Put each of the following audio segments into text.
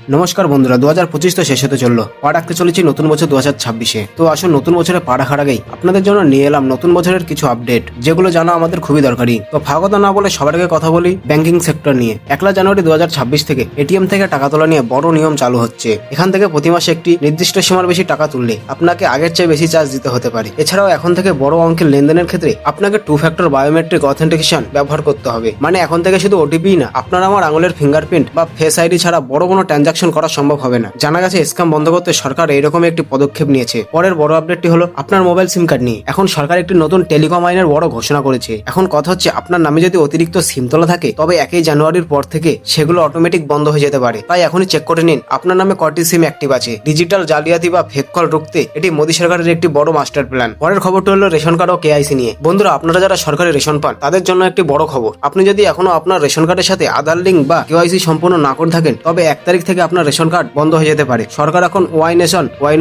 নমস্কার বন্ধুরা, 2025 তো শেষ হতে চললো। পা রাখতে চলেছি নতুন বছর 2026-এ। তো আসুন নতুন বছরে পা রাখার আগেই আপনাদের জন্য নিয়ে এলাম নতুন বছরের কিছু আপডেট, যেগুলো জানা আমাদের খুবই দরকারি। তো ফাগতা না বলে সবার আগে কথা বলি ব্যাংকিং সেক্টর নিয়ে। 1 জানুয়ারি 2026 থেকে এটিএম থেকে টাকা তোলা নিয়ে বড় নিয়ম চালু হচ্ছে। এখান থেকে প্রতি মাসে একটি নির্দিষ্ট সীমার বেশি টাকা তুললে আপনাকে আগের চেয়ে বেশি চার্জ দিতে হতে পারে। এছাড়াও এখন থেকে বড় অঙ্কের লেনদেনের ক্ষেত্রে আপনাকে 2 ফ্যাক্টর বায়োমেট্রিক অথেন্টিকেশন ব্যবহার করতে হবে। মানে এখন থেকে শুধু ওটিপি না, আপনার আমার আঙুলের ফিঙ্গারপ্রিন্ট বা ফেস আইডি ছাড়া বড় কোনো ট্রানজাকশন করা সম্ভব হবে না। জানা গেছে স্ক্যাম বন্ধ করতে সরকার এইরকম একটি পদক্ষেপ নিয়েছে। পরের বড় আপডেটটি হলো আপনার মোবাইল সিম কার্ড নিয়ে। এখন সরকার একটি নতুন টেলিকম আইনের বড় ঘোষণা করেছে। এখন কথা হচ্ছে, আপনার নামে যদি অতিরিক্ত সিম তোলা থাকে তবে 1 জানুয়ারির পর থেকে সেগুলো অটোমেটিক বন্ধ হয়ে যেতে পারে। তাই এখনই চেক করে নিন আপনার নামে কয়টি সিম অ্যাক্টিভ আছে। ডিজিটাল জালিয়াতি বা ফেক কল রুখতে এটি মোদী সরকারের একটি বড় মাস্টার প্ল্যান। পরের খবরটি হলো রেশন কার্ড ও কেআইসি নিয়ে। বন্ধুরা, আপনারা যারা সরকারি রেশন পান তাদের জন্য একটি বড় খবর। আপনি যদি এখনো আপনার রেশন কার্ডের সাথে আধার লিঙ্ক বা কেওয়াইসি সম্পূর্ণ না করে থাকেন তবে 1 তারিখ থেকে আপনার রেশন কার্ড বন্ধ হয়ে যেতে পারে। সরকার এখন ওয়াই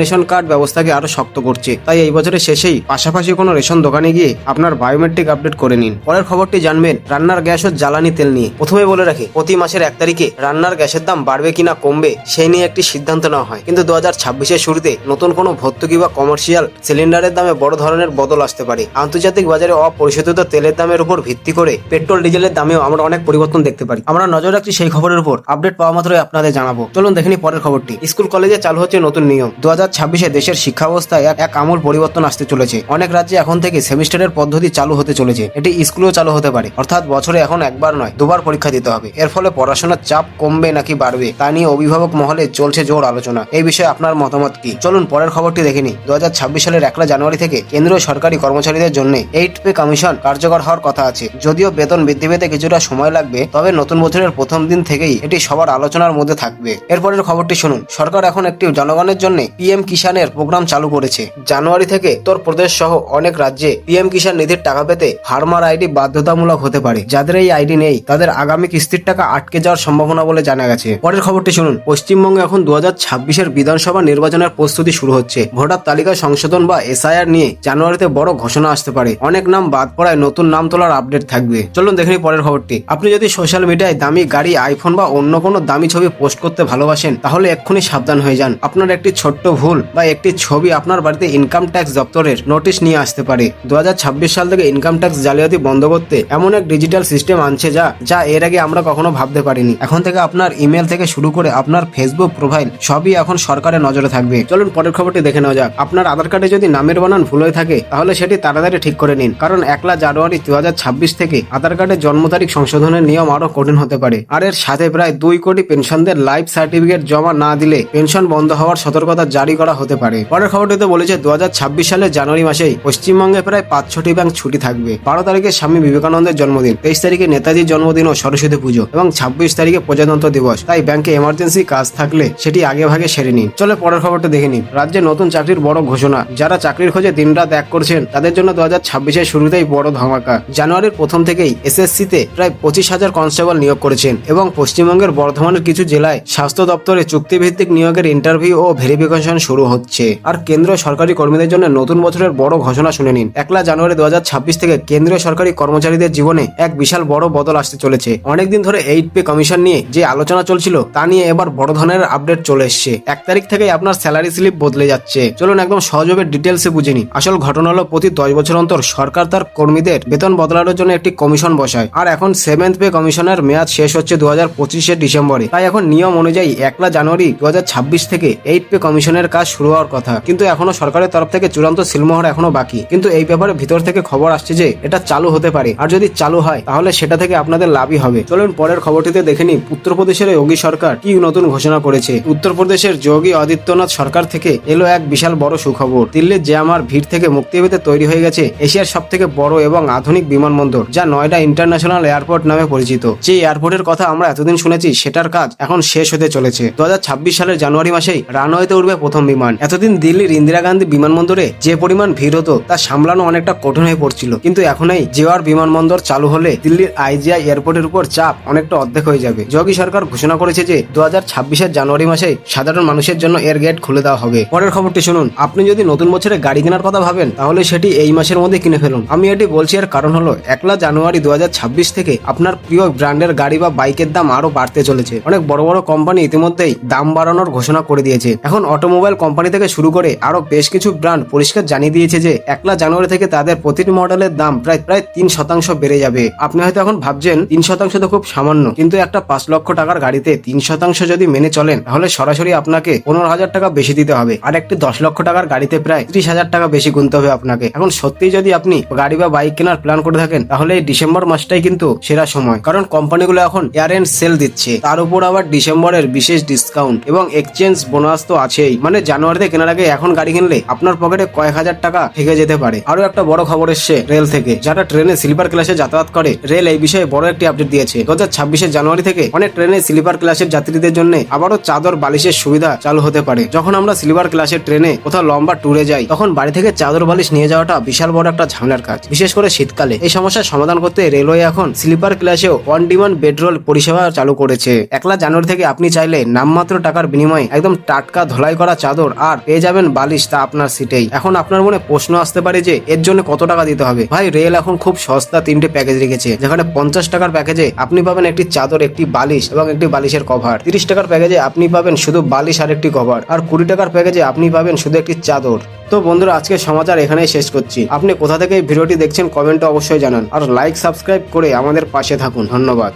নেশন কার্ড ব্যবস্থাকে আরো শক্ত করছে। তাই এই বছরের শেষেই পাশাপাশি কোনো রেশন দোকানে গিয়ে আপনার বায়োমেট্রিক আপডেট করে নিন। পরের খবরটি জানবেন রান্নার গ্যাস ও জ্বালানি তেল নিয়ে। প্রথমে বলে রাখি, প্রতি মাসের 1 তারিখে রান্নার গ্যাসের দাম বাড়বে কিনা কমবে সেই নিয়ে একটি সিদ্ধান্ত নেওয়া হয়। কিন্তু 2026-এর শুরুতে নতুন কোনো ভর্তুকি বা কমার্শিয়াল সিলিন্ডারের দামে বড় ধরনের বদল আসতে পারে। আন্তর্জাতিক বাজারে অপরিশোধিত তেলের দামের উপর ভিত্তি করে পেট্রোল ডিজেলের দামেও আমরা অনেক পরিবর্তন দেখতে পারি। আমরা নজর রাখছি সেই খবরের উপর। আপডেট পাওয়া মাত্রই আপনাদের জানাবো। চলুন দেখে নিই পরের খবরটি। স্কুল কলেজে চালু হচ্ছে নতুন নিয়ম। 2026-এ দেশের শিক্ষা ব্যবস্থায় এক আমূল পরিবর্তন আসতে চলেছে। অনেক রাজ্যে এখন থেকে সেমিস্টারের পদ্ধতি চালু হতে চলেছে। এটি স্কুলেও চালু হতে পারে, অর্থাৎ বছরে এখন একবার নয় 2বার পরীক্ষা দিতে হবে। এর ফলে পড়াশোনার চাপ কমবে নাকি বাড়বে তা নিয়ে অভিভাবক মহলে চলছে জোর আলোচনা। এই বিষয়ে আপনার মতামত কি? চলুন পরের খবরটি দেখে নিই। 2026 সালের 1 জানুয়ারি থেকে কেন্দ্রীয় সরকারি কর্মচারীদের জন্য 8 পে কমিশন কার্যকর হওয়ার কথা আছে। যদিও বেতন বৃদ্ধি পেতে কিছুটা সময় লাগবে, তবে নতুন বছরের প্রথম দিন থেকেই এটি সবার আলোচনার মধ্যে থাকবে। এরপরের খবরটি শুনুন। সরকার এখন একটি জনগণের জন্য পিএম কিষানের প্রোগ্রাম চালু করেছে। জানুয়ারি থেকে উত্তর প্রদেশ সহ অনেক রাজ্যে পিএম কিষান নিধির টাকা পেতে ফার্মার আইডি বাধ্যতামূলক হতে পারে। যাদের এই আইডি নেই তাদের আগামী কিস্তির টাকা আটকে যাওয়ার সম্ভাবনা বলে জানা গেছে। পরের খবরটি শুনুন। পশ্চিমবঙ্গে এখন 2026-এর বিধানসভা নির্বাচনের প্রস্তুতি শুরু হচ্ছে। ভোটার তালিকা সংশোধন বা এসআইআর নিয়ে জানুয়ারিতে বড় ঘোষণা আসতে পারে। অনেক নাম বাদ পড়ায় নতুন নাম তোলার আপডেট থাকবে। চলুন দেখে নিই পরের খবরটি। আপনি যদি সোশ্যাল মিডিয়ায় দামি গাড়ি, আইফোন বা অন্য কোনো দামি ছবি পোস্ট করতে ভালোবাসেন তাহলে এক্ষুনি সাবধান হয়ে যান। আপনার একটি ছোট্ট ভুল বা একটি ছবি আপনার বাড়িতে ইনকাম ট্যাক্স দপ্তরের নোটিশ নিয়ে আসতে পারে। 2026 সাল থেকে ইনকাম ট্যাক্স জালিয়াতি বন্ধ করতে এমন এক ডিজিটাল সিস্টেম আনছে যা এর আগে আমরা কখনো ভাবতে পারিনি। এখন থেকে আপনার ইমেল থেকে শুরু করে আপনার ফেসবুক প্রোফাইল সবই এখন সরকারের নজরে থাকবে। চলুন পরের খবরটি দেখে নেওয়া যাক। আপনার আধার কার্ডে যদি নামের বানান ভুল হয়ে থাকে তাহলে সেটি তাড়াতাড়ি ঠিক করে নিন, কারণ 1 জানুয়ারি 2026 থেকে আধার কার্ডের জন্ম তারিখ সংশোধনের নিয়ম আরো কঠিন হতে পারে। আর এর সাথে প্রায় 2 কোটি পেনশনদের লাইফ সার্টিফিকেট জমা না দিলে পেনশন বন্ধ হওয়ার সতর্কতা জারি করা হতে পারে। পরের খবরটিতে বলেছে 2026 সালের জানুয়ারি মাসেই পশ্চিমবঙ্গে প্রায় 5-6টি ব্যাংক ছুটি থাকবে। 12 তারিখে স্বামী বিবেকানন্দের জন্মদিন, 23 তারিখে নেতাজির জন্মদিন ও সরস্বতী পুজো এবং 26 তারিখে প্রজাতন্ত্র দিবস। তাই ব্যাংকে এমার্জেন্সি কাজ থাকলে সেটি আগে ভাগে সেরে নিন। চলে পরের খবরটা দেখে নিন। রাজ্যে নতুন চাকরির বড় ঘোষণা। যারা চাকরির খোঁজে দিনরাত এক করছেন তাদের জন্য 2026-এর শুরুতেই বড় ধামাকা। জানুয়ারির প্রথম থেকেই এসএসসিতে প্রায় 25,000 কনস্টেবল নিয়োগ করেছেন এবং পশ্চিমবঙ্গের বর্ধমানের কিছু জেলায় স্বাস্থ্য দপ্তরে চুক্তিভিত্তিক নিয়োগের ইন্টারভিউ ও ভেরিফিকেশন শুরু হচ্ছে। আর কেন্দ্রীয় সরকারি কর্মীদের জন্য নতুন বছরের বড় ঘোষণা শুনে নিন। 1 জানুয়ারি 2026 থেকে কেন্দ্রীয় সরকারি কর্মচারীদের জীবনে এক বিশাল বড় বদল আসতে চলেছে। অনেকদিন ধরে 8 পে কমিশন নিয়ে যে আলোচনা চলছিল তা নিয়ে এবার বড় ধরনের আপডেট চলে এসছে। 1 তারিখ থেকে আপনার স্যালারি স্লিপ বদলে যাচ্ছে। চলুন একদম সহজভাবে ডিটেলসে বুঝে নিই। আসল ঘটনা হলো প্রতি 10 বছর অন্তর সরকার তার কর্মীদের বেতন বদলানোর জন্য একটি কমিশন বসায়। আর এখন 7th পে কমিশনের মেয়াদ শেষ হচ্ছে 2025-এর ডিসেম্বরে। তাই এখন নিয়ম অনুযায়ী 1 জানুয়ারি 2026 থেকে 8 পে কমিশনের কাজ শুরু হওয়ার কথা। কিন্তু এখনো সরকারের তরফ থেকে চূড়ান্ত সিলমোহর এখনো বাকি। কিন্তু এই ব্যাপারে ভিতর থেকে খবর আসছে যে এটা চালু হতে পারে। আর যদি চালু হয় তাহলে সেটা থেকে আপনাদের লাভই হবে। চলুন পরের খবরটিতে দেখে নিই। উত্তরপ্রদেশের যোগী সরকার কি নতুন ঘোষণা করেছে। উত্তরপ্রদেশের যোগী আদিত্যনাথ সরকার থেকে এলো এক বিশাল বড় সুখবর। দিল্লির জ্যামার ভিড় থেকে মুক্তি পেতে তৈরি হয়ে গেছে এশিয়ার সব থেকে বড় এবং আধুনিক বিমানবন্দর, যা নয়ডা ইন্টারন্যাশনাল এয়ারপোর্ট নামে পরিচিত। যে এয়ারপোর্টের কথা আমরা এতদিন শুনেছি সেটার কাজ এখন শেষ হতে চলেছে। 2026 সালের জানুয়ারি মাসেই রানওয়েতে উঠবে প্রথম বিমান। এতদিন দিল্লির ইন্দিরা গান্ধী বিমানবন্দরে যে পরিমাণ ভিড় হতো তা সামলানো অনেকটা কঠিন হয়ে পড়ছিল। কিন্তু এখন এই জেওয়ার বিমানবন্দর চালু হলে দিল্লির আইজিআই এয়ারপোর্টের উপর চাপ অনেকটা অর্ধেক হয়ে যাবে। যোগী সরকার ঘোষণা করেছে যে 2026-এর জানুয়ারি মাসে সাধারণ মানুষের জন্য এর গেট খুলে দেওয়া হবে। পরের খবরটি শুনুন। আপনি যদি নতুন বছরে গাড়ি কেনার কথা ভাবেন তাহলে সেটি এই মাসের মধ্যে কিনে ফেলুন। আমি এটি বলছি এর কারণ হলো 1 জানুয়ারি 2026 থেকে আপনার প্রিয় ব্র্যান্ডের গাড়ি বা বাইকের দাম আরো বাড়তে চলেছে। অনেক বড় বড় কোম্পানি কোম্পানি ইতিমধ্যেই দাম বাড়ানোর ঘোষণা করে দিয়েছে। এখন অটোমোবাইল কোম্পানি থেকে শুরু করে আরো বেশ কিছু ব্র্যান্ড পরিষ্কার জানিয়ে দিয়েছে যে 1 জানুয়ারি থেকে তাদের প্রতিটি মডেলের দাম প্রায় 3% বেড়ে যাবে। আপনি হয়তো এখন ভাবছেন 3% তো খুব সামান্য, কিন্তু একটা 5 লক্ষ টাকার গাড়িতে 3% যদি মেনে চলেন তাহলে সরাসরি আপনাকে 15,000 টাকা বেশি দিতে হবে, আর একটি 10 লক্ষ টাকার গাড়িতে প্রায় 30,000 টাকা বেশি গুনতে হবে আপনাকে। এখন সত্যি যদি আপনি গাড়ি বা বাইক কেনার প্ল্যান করে থাকেন তাহলে এই ডিসেম্বর মাসটাই কিন্তু সেরা সময়, কারণ কোম্পানিগুলো এখন ইয়ার এন্ড সেল দিচ্ছে, তার উপর আবার ডিসেম্বরের বিশেষ ডিসকাউন্ট এবং এক্সচেঞ্জ বোনাস তো আছেই। মানে জানুয়ারিতে কেনার আগে এখন গাড়ি কিনলে আপনার পকেটে কয়েক হাজার টাকা থেকে যেতে পারে। আরো একটা বড় খবর এসছে রেল থেকে। যারা ট্রেনে স্লিপার ক্লাসে যাতায়াত করে, রেল এই বিষয়ে বড় একটি আপডেট দিয়েছে। 2026 জানুয়ারি থেকে অনেক ট্রেনে স্লিপার ক্লাসের যাত্রীদের জন্য আবারও চাদর বালিশের সুবিধা চালু হতে পারে। যখন আমরা স্লিপার ক্লাসের ট্রেনে কোথাও লম্বা ট্যুরে যাই তখন বাড়ি থেকে চাদর বালিশ নিয়ে যাওয়াটা বিশাল বড় একটা ঝামেলার কাজ, বিশেষ করে শীতকালে। এই সমস্যার সমাধান করতে রেলওয়ে এখন স্লিপার ক্লাসেও অন ডিমান্ড বেডরোল পরিষেবা চালু করেছে। 1 জানুয়ারি থেকে আপনি চাইলে নামমাত্র টাকার বিনিময়ে একদম টাটকা ধোলাই করা চাদর আর পেয়ে যাবেন বালিশ, তা আপনার সিটেই। এখন আপনার মনে প্রশ্ন আসতে পারে যে এর জন্য কত টাকা দিতে হবে। ভাই, রেল এখন খুব সস্তা 3টে প্যাকেজ রেখেছে, যেখানে 50 টাকার প্যাকেজে আপনি পাবেন একটি চাদর, একটি বালিশ এবং একটি বালিশের কভার। 30 টাকার প্যাকেজে আপনি পাবেন শুধু বালিশ আর একটি কভার, আর 20 টাকার প্যাকেজে আপনি পাবেন শুধু একটি চাদর। তো বন্ধুরা, আজকের সমাচার এখানেই শেষ করছি। আপনি কোথা থেকে এই ভিডিওটি দেখছেন কমেন্টে অবশ্যই জানান, আর লাইক সাবস্ক্রাইব করে আমাদের পাশে থাকুন। ধন্যবাদ।